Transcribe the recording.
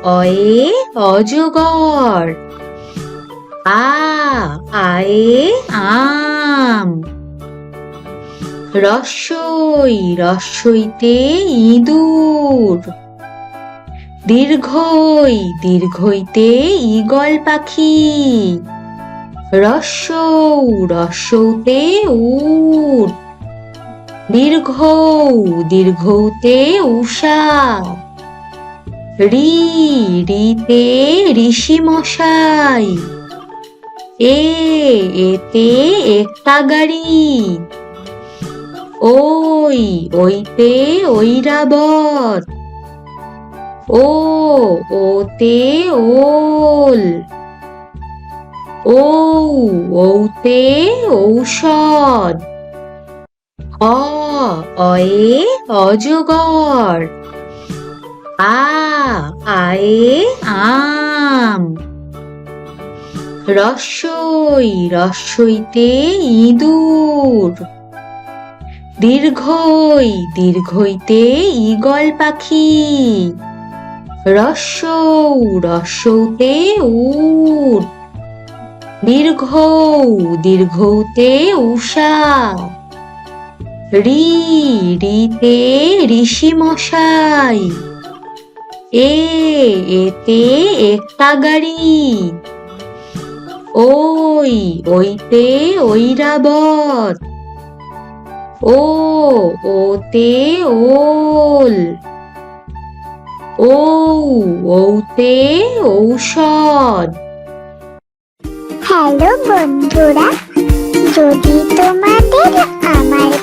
অয়ে অজগর। আয়ে আম। রস্বইতে ইঁদুর। দীর্ঘইতে ঈগল পাখি। রস্যৌতে উট। দীর্ঘৌতে উষা। রিতে ঋষি মশাই। এতে একটা গাড়ি। ওইতে ঐরাবত। ওতে ওল। ঔতে ঔষধ। অয়ে অজগর। আয়ে আম। রস্যইতে ইঁদুর। দীর্ঘইতে ঈগল পাখি। রস্যৌতে উট। দীর্ঘৌতে উষা। রিতে ঋষি মশাই। এতে একটা গাড়ি। ওইতে ঐরাবত। ওতে ওল। ঔতে ঔষধ। হ্যালো বন্ধুরা, যদি তোমাদের আমার